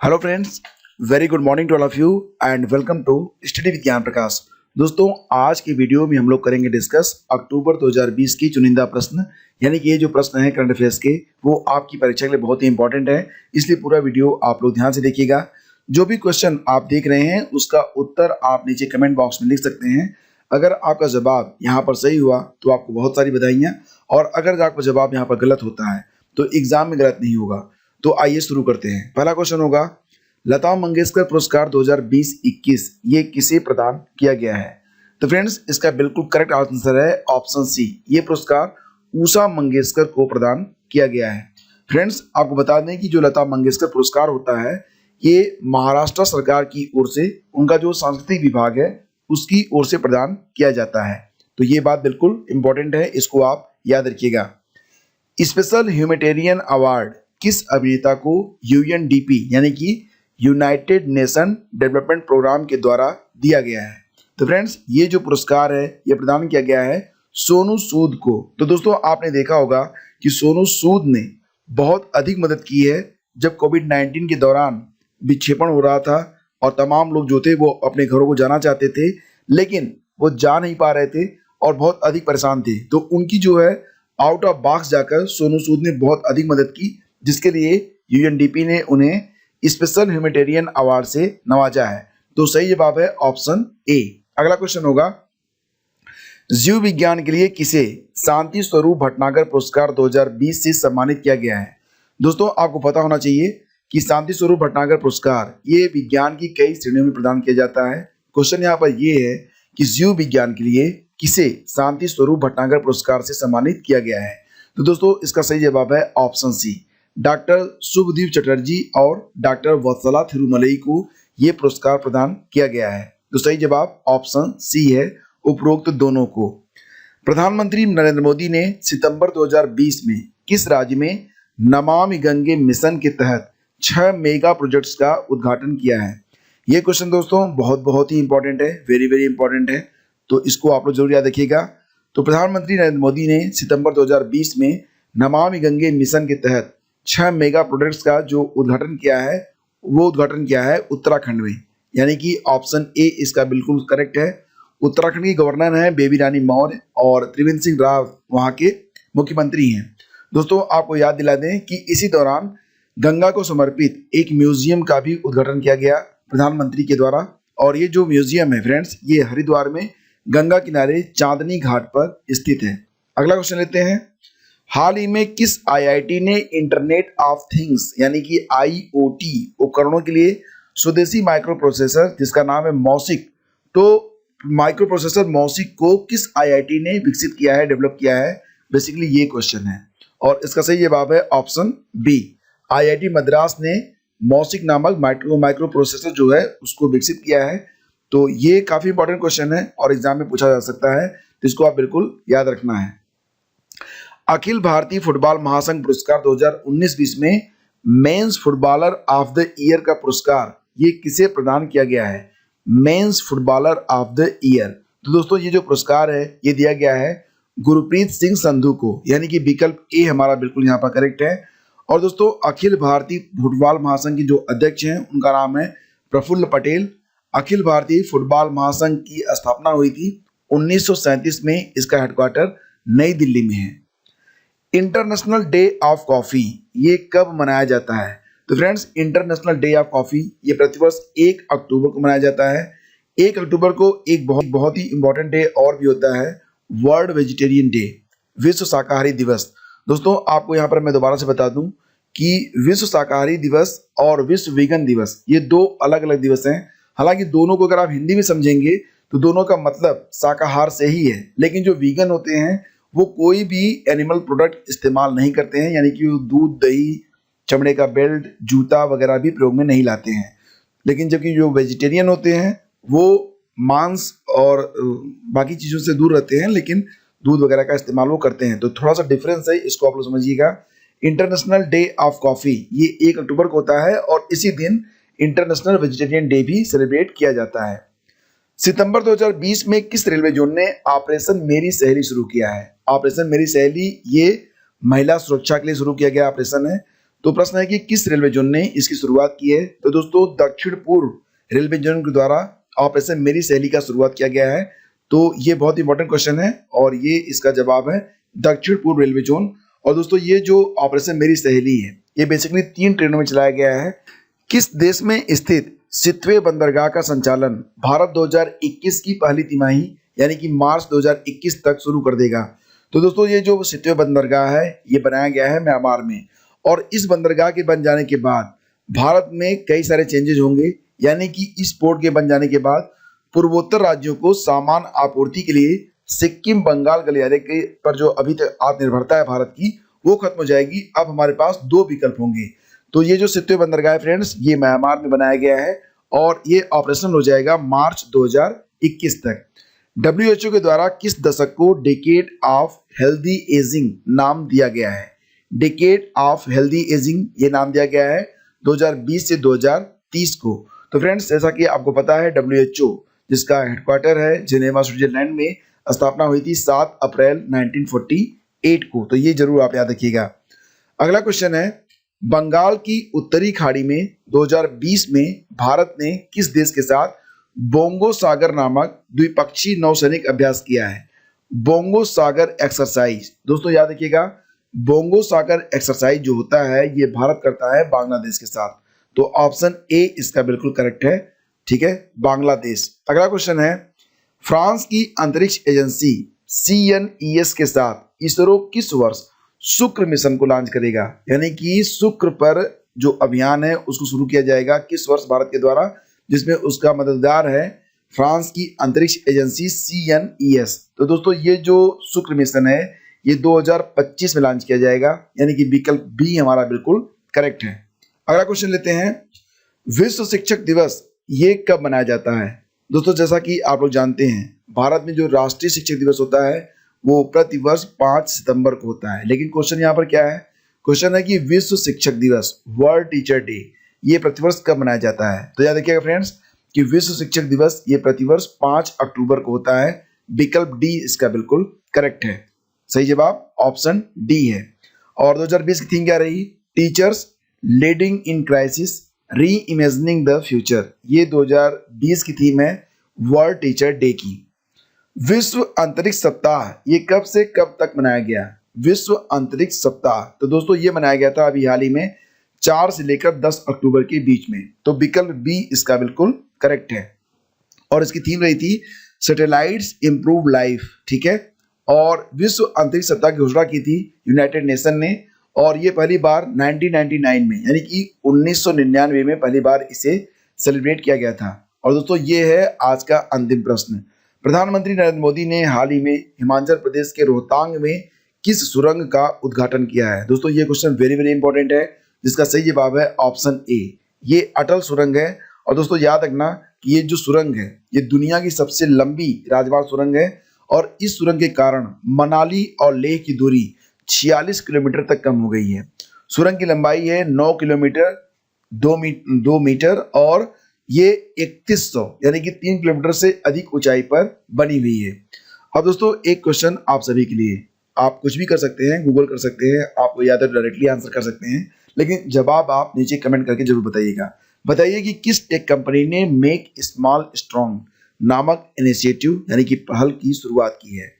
Hello friends, very good morning to all of you and welcome to study with Gyan Prakash. दोस्तों, आज की video में हम लोग करेंगे डिस्कस अक्टूबर 2020 की चुनिंदा प्रश्न, यानी कि ये जो प्रश्न है करंट अफेयर्स के, वो आपकी परीक्षा के लिए बहुत ही इंपॉर्टेंट है, इसलिए पूरा वीडियो आप लोग ध्यान से देखिएगा। जो भी क्वेश्चन आप देख रहे हैं उसका उत्तर आप नीचे कमेंट बॉक्स में लिख सकते हैं। अगर आपका जवाब यहाँ पर सही हुआ तो आपको बहुत सारी बधाइयाँ, और अगर आपका जवाब यहाँ पर गलत होता है तो एग्जाम में गलत नहीं होगा। तो आइए शुरू करते हैं। पहला क्वेश्चन होगा, लता मंगेशकर पुरस्कार 2020-21 ये किसे प्रदान किया गया है? तो फ्रेंड्स, इसका बिल्कुल करेक्ट आंसर है ऑप्शन सी। ये पुरस्कार उषा मंगेशकर को प्रदान किया गया है। फ्रेंड्स, आपको बता दें कि जो लता मंगेशकर पुरस्कार होता है ये महाराष्ट्र सरकार की ओर से, उनका जो सांस्कृतिक विभाग है उसकी ओर से प्रदान किया जाता है। तो ये बात बिल्कुल इंपॉर्टेंट है, इसको आप याद रखिएगा। स्पेशल ह्यूमैनिटेरियन अवार्ड किस अभिनेता को यूएनडीपी यानी कि यूनाइटेड नेशन डेवलपमेंट प्रोग्राम के द्वारा दिया गया है? तो फ्रेंड्स, ये जो पुरस्कार है ये प्रदान किया गया है सोनू सूद को। तो दोस्तों, आपने देखा होगा कि सोनू सूद ने बहुत अधिक मदद की है जब कोविड-19 के दौरान विक्षेपण हो रहा था और तमाम लोग जो थे वो अपने घरों को जाना चाहते थे, लेकिन वो जा नहीं पा रहे थे और बहुत अधिक परेशान थे। तो उनकी जो है आउट ऑफ बॉक्स जाकर सोनू सूद ने बहुत अधिक मदद की, जिसके लिए यूएनडीपी ने उन्हें स्पेशल ह्यूमैनिटेरियन अवार्ड से नवाजा है। तो सही जवाब है ऑप्शन ए। अगला क्वेश्चन होगा, जीव विज्ञान के लिए किसे शांति स्वरूप भटनागर पुरस्कार 2020 से सम्मानित किया गया है? दोस्तों, आपको पता होना चाहिए कि शांति स्वरूप भटनागर पुरस्कार ये विज्ञान की कई श्रेणियों में प्रदान किया जाता है। क्वेश्चन यहाँ पर ये है कि जीव विज्ञान के लिए किसे शांति स्वरूप भटनागर पुरस्कार से सम्मानित किया गया है? तो दोस्तों, इसका सही जवाब है option C. Doctor Shubhdeep Chatterjee और डॉक्टर वत्सला थिरुमलई को ये पुरस्कार प्रदान किया गया है। तो सही जवाब ऑप्शन सी है, उपरोक्त दोनों को। प्रधानमंत्री नरेंद्र मोदी ने सितंबर 2020 में किस राज्य में नमामि गंगे मिशन के तहत 6 मेगा प्रोजेक्ट्स का उद्घाटन किया है? ये क्वेश्चन दोस्तों बहुत ही इंपॉर्टेंट है, वेरी इंपॉर्टेंट है, तो इसको आप लोग जरूर याद रखिएगा। तो प्रधानमंत्री नरेंद्र मोदी ने सितंबर 2020 में नमामि गंगे मिशन के तहत 6 मेगा प्रोजेक्ट्स का जो उद्घाटन किया है वो उद्घाटन किया है उत्तराखंड में, यानी कि ऑप्शन ए इसका बिल्कुल करेक्ट है। उत्तराखंड की गवर्नर हैं बेबी रानी मौर्य और त्रिवेंद्र सिंह रावत वहाँ के मुख्यमंत्री हैं। दोस्तों, आपको याद दिला दें कि इसी दौरान गंगा को समर्पित एक म्यूजियम का भी उद्घाटन किया गया प्रधानमंत्री के द्वारा, और ये जो म्यूजियम है फ्रेंड्स, ये हरिद्वार में गंगा किनारे चांदनी घाट पर स्थित है। अगला क्वेश्चन लेते हैं, हाल ही में किस आईआईटी ने इंटरनेट ऑफ थिंग्स यानी कि आईओटी उपकरणों के लिए स्वदेशी माइक्रो प्रोसेसर जिसका नाम है मौसिक, तो माइक्रो प्रोसेसर मौसिक को किस आईआईटी ने विकसित किया है, डेवलप किया है? बेसिकली ये क्वेश्चन है, और इसका सही जवाब है ऑप्शन बी। आईआईटी मद्रास ने मौसिक नामक माइक्रो प्रोसेसर जो है उसको विकसित किया है। तो ये काफी इंपॉर्टेंट क्वेश्चन है और एग्जाम में पूछा जा सकता है, तो इसको आप बिल्कुल याद रखना है। अखिल भारतीय फुटबॉल महासंघ पुरस्कार 2019-20 में men's footballer of the year का पुरस्कार ये किसे प्रदान किया गया है? Men's footballer of the year. तो दोस्तों, ये जो पुरस्कार है ये दिया गया है गुरप्रीत सिंह संधू को, यानी कि विकल्प ए हमारा बिल्कुल यहाँ पर करेक्ट है। और दोस्तों, अखिल भारतीय फुटबॉल महासंघ के जो अध्यक्ष हैं उनका नाम है प्रफुल्ल पटेल। अखिल भारतीय फुटबॉल महासंघ की स्थापना हुई थी 1937 में, इसका हेडक्वार्टर नई दिल्ली में है। इंटरनेशनल डे ऑफ कॉफी ये कब मनाया जाता है? तो friends, international day of coffee ये प्रतिवर्ष 1 अक्टूबर को मनाया जाता है। 1 अक्टूबर को एक बहुत ही इंपॉर्टेंट डे और भी होता है, वर्ल्ड वेजिटेरियन डे, विश्व शाकाहारी दिवस। दोस्तों, आपको यहाँ पर मैं दोबारा से बता दूं कि विश्व शाकाहारी दिवस और विश्व वीगन दिवस ये 2 अलग अलग दिवस हैं। हालांकि दोनों को अगर आप हिंदी में समझेंगे तो दोनों का मतलब शाकाहार से ही है, लेकिन जो वीगन होते हैं वो कोई भी एनिमल प्रोडक्ट इस्तेमाल नहीं करते हैं, यानी कि वो दूध, दही, चमड़े का बेल्ट, जूता वगैरह भी प्रयोग में नहीं लाते हैं। लेकिन जबकि जो वेजिटेरियन होते हैं वो मांस और बाकी चीज़ों से दूर रहते हैं, लेकिन दूध वगैरह का इस्तेमाल वो करते हैं। तो थोड़ा सा डिफरेंस है, इसको आप लोग समझिएगा। इंटरनेशनल डे ऑफ कॉफ़ी ये 1 अक्टूबर को होता है और इसी दिन इंटरनेशनल वेजिटेरियन डे भी सेलिब्रेट किया जाता है। सितंबर 2020 में किस रेलवे जोन ने ऑपरेशन मेरी सहेली शुरू किया है? ऑपरेशन मेरी सहेली ये महिला सुरक्षा के लिए शुरू किया गया ऑपरेशन है। तो प्रश्न है कि किस रेलवे जोन ने इसकी शुरुआत की है? तो दोस्तों दक्षिण पूर्व रेलवे जोन के द्वारा ऑपरेशन मेरी सहेली का शुरुआत किया गया है। तो ये बहुत इंपॉर्टेंट क्वेश्चन है और ये इसका जवाब है दक्षिण पूर्व रेलवे जोन। और दोस्तों ये जो ऑपरेशन मेरी सहेली है ये बेसिकली 3 ट्रेनों में चलाया गया है। किस देश में स्थित सितवे बंदरगाह का संचालन भारत 2021 की पहली तिमाही यानी कि मार्च 2021 तक शुरू कर देगा? तो दोस्तों ये जो सितवे बंदरगाह है ये बनाया गया है म्यांमार में, और इस बंदरगाह के बन जाने के बाद भारत में कई सारे चेंजेज होंगे, यानी कि इस पोर्ट के बन जाने के बाद पूर्वोत्तर राज्यों को सामान आपूर्ति के लिए सिक्किम बंगाल गलियारे के पर जो अभी तक आत्मनिर्भरता है भारत की वो खत्म हो जाएगी। अब हमारे पास 2 विकल्प होंगे। तो ये जो सितवे बंदरगाह है फ्रेंड्स ये म्यांमार में बनाया गया है और ये ऑपरेशनल हो जाएगा मार्च 2021 तक। WHO के द्वारा किस दशक को डेकेड ऑफ हेल्दी एजिंग नाम दिया गया है? डेकेड ऑफ हेल्दी एजिंग ये नाम दिया गया है 2020 से 2030 को। तो फ्रेंड्स जैसा कि आपको पता है WHO जिसका हेडक्वार्टर है जिनेवा स्विट्जरलैंड में स्थापना हुई थी 7 अप्रैल 1948 को। तो ये जरूर आप याद रखिएगा। अगला क्वेश्चन है बंगाल की उत्तरी खाड़ी में 2020 में भारत ने किस देश के साथ बोंगो सागर नामक द्विपक्षीय नौसैनिक अभ्यास किया है? बोंगो सागर एक्सरसाइज दोस्तों याद रखिएगा, बोंगो सागर एक्सरसाइज जो होता है ये भारत करता है बांग्लादेश के साथ। तो ऑप्शन ए इसका बिल्कुल करेक्ट है, ठीक है, बांग्लादेश। अगला क्वेश्चन है फ्रांस की अंतरिक्ष एजेंसी CNES के साथ इसरो किस वर्ष शुक्र मिशन को लॉन्च करेगा? यानी कि शुक्र पर जो अभियान है उसको शुरू किया जाएगा किस वर्ष भारत के द्वारा, जिसमें उसका मददगार है फ्रांस की अंतरिक्ष एजेंसी CNES। तो दोस्तों ये जो शुक्र मिशन है ये 2025 में लॉन्च किया जाएगा, यानी कि विकल्प बी हमारा बिल्कुल करेक्ट है। अगला क्वेश्चन लेते हैं विश्व शिक्षक दिवस ये कब मनाया जाता है? दोस्तों जैसा कि आप लोग जानते हैं भारत में जो राष्ट्रीय शिक्षक दिवस होता है वो प्रतिवर्ष 5 सितंबर को होता है, लेकिन क्वेश्चन यहाँ पर क्या है? क्वेश्चन है कि विश्व शिक्षक दिवस वर्ल्ड टीचर डे ये प्रतिवर्ष कब मनाया जाता है? तो याद रखिएगा फ्रेंड्स कि विश्व शिक्षक दिवस ये प्रतिवर्ष 5 अक्टूबर को होता है। विकल्प डी इसका बिल्कुल करेक्ट है, सही जवाब ऑप्शन डी है। और 2020 की थीम क्या रही? टीचर्स लीडिंग इन क्राइसिस री इमेजिनिंग द फ्यूचर। ये 2020 की थीम है वर्ल्ड टीचर डे की। विश्व अंतरिक्ष सप्ताह ये कब से कब तक मनाया गया? विश्व अंतरिक्ष सप्ताह तो दोस्तों ये मनाया गया था अभी हाल ही में 4 से लेकर 10 अक्टूबर के बीच में। तो विकल्प बी इसका बिल्कुल करेक्ट है। और इसकी थीम रही थी सैटेलाइट्स इंप्रूव लाइफ, ठीक है। और विश्व अंतरिक्ष सप्ताह की घोषणा की थी यूनाइटेड नेशन ने, और ये पहली बार 1999 में यानी कि 1999 में पहली बार इसे सेलिब्रेट किया गया था। और दोस्तों ये है आज का अंतिम प्रश्न। प्रधानमंत्री नरेंद्र मोदी ने हाल ही में हिमाचल प्रदेश के रोहतांग में किस सुरंग का उद्घाटन किया है? दोस्तों ये क्वेश्चन वेरी वेरी इंपॉर्टेंट है, जिसका सही जवाब है ऑप्शन ए, ये अटल सुरंग है। और दोस्तों याद रखना कि ये जो सुरंग है ये दुनिया की सबसे लंबी राजमार्ग सुरंग है, और इस सुरंग के कारण मनाली और लेह की दूरी 46 किलोमीटर तक कम हो गई है। सुरंग की लंबाई है 9 किलोमीटर 2 मीटर और ये 3100 यानी कि 3 किलोमीटर से अधिक ऊंचाई पर बनी हुई है। अब दोस्तों एक क्वेश्चन आप सभी के लिए, आप कुछ भी कर सकते हैं, गूगल कर सकते हैं, आपको या तो डायरेक्टली आंसर कर सकते हैं, लेकिन जवाब आप नीचे कमेंट करके जरूर बताइएगा। बताइए कि किस टेक कंपनी ने मेक स्मॉल स्ट्रॉन्ग नामक इनिशिएटिव यानी कि पहल की शुरुआत की है?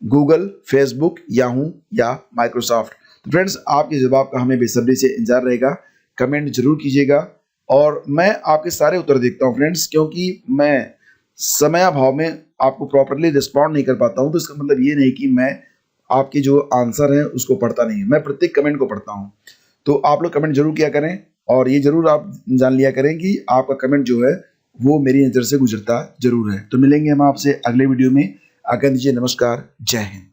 गूगल, फेसबुक, याहू या माइक्रोसॉफ्ट? तो फ्रेंड्स आपके जवाब का हमें बेसब्री से इंतजार रहेगा, कमेंट जरूर कीजिएगा। और मैं आपके सारे उत्तर देखता हूँ फ्रेंड्स, क्योंकि मैं समयाभाव में आपको प्रॉपरली रिस्पॉन्ड नहीं कर पाता हूँ। तो इसका मतलब ये नहीं कि मैं आपके जो आंसर हैं उसको पढ़ता नहीं, मैं प्रत्येक कमेंट को पढ़ता हूँ। तो आप लोग कमेंट जरूर किया करें, और ये जरूर आप जान लिया करें कि आपका कमेंट जो है वो मेरी नज़र से गुजरता जरूर है। तो मिलेंगे हम आपसे अगले वीडियो में। आज्ञा दीजिए, नमस्कार, जय हिंद।